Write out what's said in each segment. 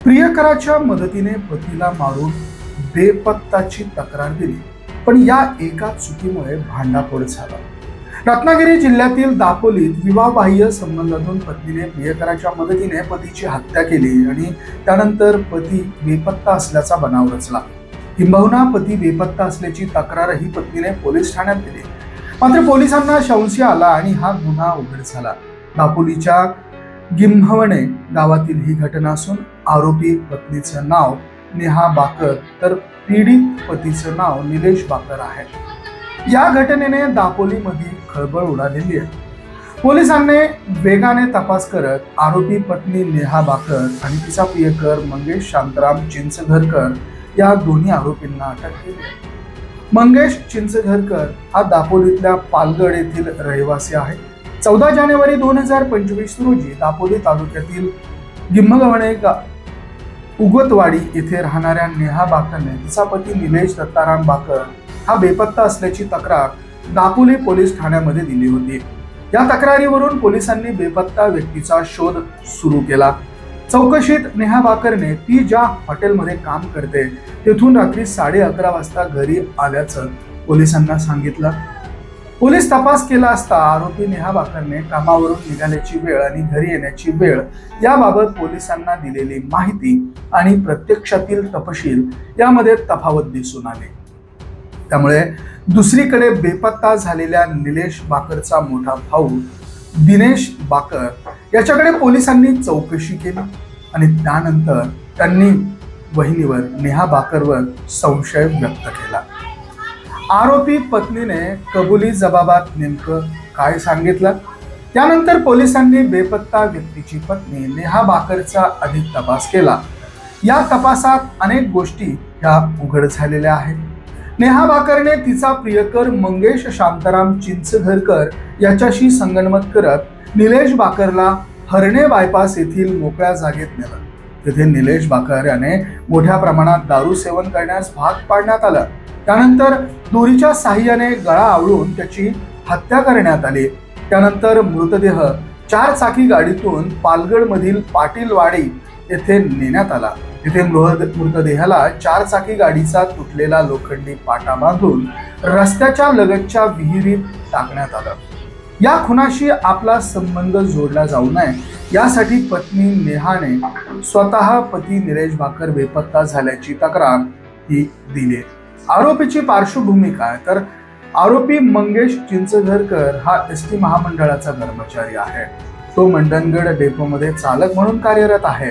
प्रियकराच्या मदतीने पतीला मारून बेपत्ताची तक्रार दिली, पण या एका चुकीमुळे भांडाफोड झाला। रत्नागिरी जिल्ह्यातील दापोलीत विवाहबाह्य संबंधातून पत्नीने प्रियकराच्या मदतीने पतीची हत्या केली आणि त्यानंतर पती बेपत्ता असल्याचा बनाव रचला। किंबहुना पती बेपत्ता असल्याची तक्रारही पत्नीने पोलीस ठाण्यात दिली, मात्र पोलिसांना संशय आला आणि हा गुन्हा उघड झाला। दापोलीच्या गिम्हवणे गावातील ही घटना असून आरोपी पत्नीचं नाव नेहा बाकर तर पीडित पतीचं नाव निलेश बाकर आहे। या घटनेने दापोलीमध्ये खळबळ उडालेली आहे। पोलिसांनी वेगाने तपास करत आरोपी पत्नी नेहा बाकर आणि तिचा प्रियकर मंगेश शांताराम चिंचघरकर या दोन्ही आरोपींना अटक केली। मंगेश चिंचघरकर हा दापोलीतल्या पालगड येथील रहिवासी आहे। 14 जानेवारी 2025 रोजी दापोली तालुक्यातील गिम्हवणे उगवतवाडी येथे राहणाऱ्या नेहा बाकरने तिचा पती निलेश दत्ताराम बाकर हा बेपत्ता असल्याची तक्रार दापोली पोलीस ठाण्यामध्ये दिली होती। या तक्रारीवरून पोलिसांनी बेपत्ता व्यक्तीचा शोध सुरू केला। चौकशीत नेहा बाकरने ती ज्या हॉटेलमध्ये काम करते तेथून रात्री 11:30 वाजता घरी आल्याचं पोलिसांना सांगितलं। पोलीस तपास केला असता आरोपी नेहा बाकरने कामावरून निघाल्याची वेळ आणि घरी येण्याची वेळ याबाबत पोलिसांना दिलेली माहिती आणि प्रत्यक्षातील तपशील यामध्ये तफावत दिसून आली। त्यामुळे दुसरीकडे बेपत्ता झालेल्या निलेश बाकरचा मोठा भाऊ दिनेश बाकर याच्याकडे पोलिसांनी चौकशी केली आणि त्यानंतर त्यांनी वहिनीवर नेहा बाकरवर संशय व्यक्त केला। आरोपी पत्नीने कबुली जबाबात नेमकं काय सांगितलं, त्यानंतर पोलिसांनी बेपत्ता व्यक्तीची पत्नी नेहा बाकरचा अधिक तपास केला। या तपासात अनेक गोष्टी ह्या उघड झालेल्या आहेत। नेहा बाकरने तिचा प्रियकर मंगेश शांताराम चिंचघरकर याच्याशी संगनमत करत निलेश बाकरला हरणे बायपास येथील मोकळ्या जागेत नेलं। तिथे निलेश बाकर याने मोठ्या प्रमाणात दारू सेवन करण्यास भाग पाडण्यात आलं। त्यानंतर दोरीच्या साहाय्याने गळा आवळून त्याची हत्या करण्यात आली। त्यानंतर मृतदेह 4 चाकी गाडीतून पालगड मधील पाटीलवाडी येथे नेण्यात आला। तिथे मृतदेहाला 4 चाकी गाडीचा तुटलेला लोखंडी पाटा बांधून रस्त्याच्या लगतच्या विहिरीत टाकण्यात आलं। या खुनाशी आपला संबंध जोडला जाऊ नये यासाठी पत्नी नेहाने स्वतः पती निलेश बाकर बेपत्ता झाल्याची तक्रार ही दिली। आरोपीची पार्श्वभूमी काय, तर आरोपी मंगेश चिंचघरकर हा एसटी महामंडळाचा कर्मचारी आहे। तो मंडणगड डेपोमध्ये चालक म्हणून कार्यरत आहे।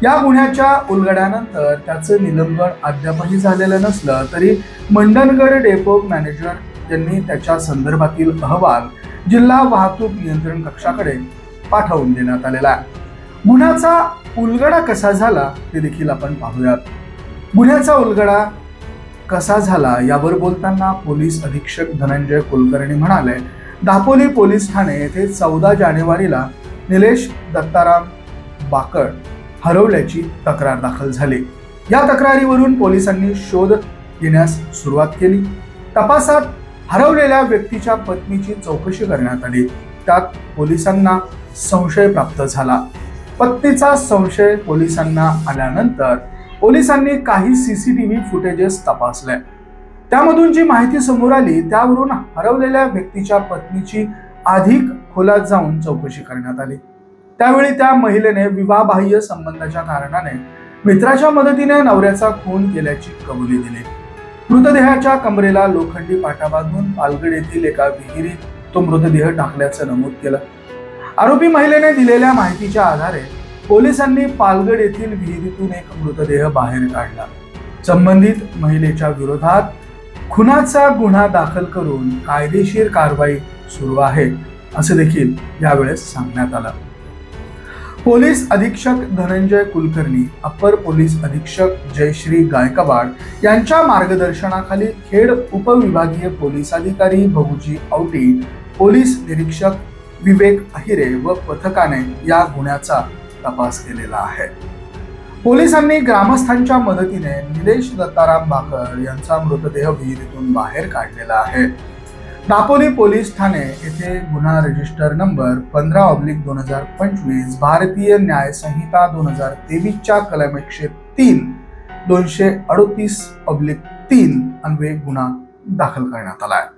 या गुन्ह्याच्या उलगड्यानंतर त्याचं निलंबन अद्यापही झालेलं नसलं तरी मंडणगड डेपो मॅनेजर यांनी त्याच्या संदर्भातील अहवाल जिल्हा वाहतूक नियंत्रण कक्षाकडे पाठवून देण्यात आलेला आहे। गुन्ह्याचा उलगडा कसा झाला ते देखील आपण पाहूयात। गुन्ह्याचा उलगडा कसा झाला यावर बोलताना पोलीस अधीक्षक धनंजय कुलकर्णी म्हणाले, दापोली पोलीस ठाणे येथे 14 जानेवारीला निलेश दत्ताराम बाकर हरवल्याची तक्रार दाखल झाली। या तक्रारीवरून पोलिसांनी शोध घेण्यास सुरुवात केली। तपासात हरवलेल्या व्यक्तीच्या पत्नीची चौकशी करण्यात आली। त्यात पोलिसांना संशय प्राप्त झाला। पत्नीचा संशय पोलिसांना आल्यानंतर पोलिसांनी काही सीसीटीव्ही फुटेजेस तपासले। त्यामधून जी माहिती समोर आली त्यावरून हरवलेल्या व्यक्तीच्या पत्नीची अधिक खोलात जाऊन चौकशी करण्यात आली। त्यावेळी त्या महिलेने विवाहबाह्य संबंधाच्या कारणाने मित्राच्या मदतीने नवऱ्याचा खून केल्याची कबुली दिली। मृतदेहाच्या कमरेला लोखंडी पाटा बांधून पालगड येथील एका विहिरीत तो मृतदेह टाकल्याचं नमूद केलं। आरोपी महिलेने दिलेल्या माहितीच्या आधारे पोलिसांनी पालगड येथील विहिरीतून एक मृतदेह बाहेर काढला। संबंधित महिलेच्या विरोधात खुनाचा गुन्हा दाखल करून कायदेशीर कारवाई सुरू आहे असे देखील यावेळेस सांगण्यात आलं। पोलीस अधीक्षक धनंजय कुलकर्णी, अप्पर पोलीस अधीक्षक जयश्री गायकवाड यांच्या मार्गदर्शनाखाली खेड उपविभागीय पोलीस अधिकारी भगुजी औटी, पोलीस निरीक्षक विवेक अहिरे व पथकाने या गुन्ह्याचा तपास केलेला आहे। पोलिसांनी ग्रामस्थांच्या मदतीने निलेश दत्ताराम बाकर यांचा मृतदेह विहिरीतून बाहेर काढलेला आहे। दापोली पोलीस ठाणे येथे गुन्हा रजिस्टर नंबर 15/2025 भारतीय न्याय संहिता 2023 च्या कलम 103 238/3 अन्वये गुन्हा दाखल करण्यात आला आहे।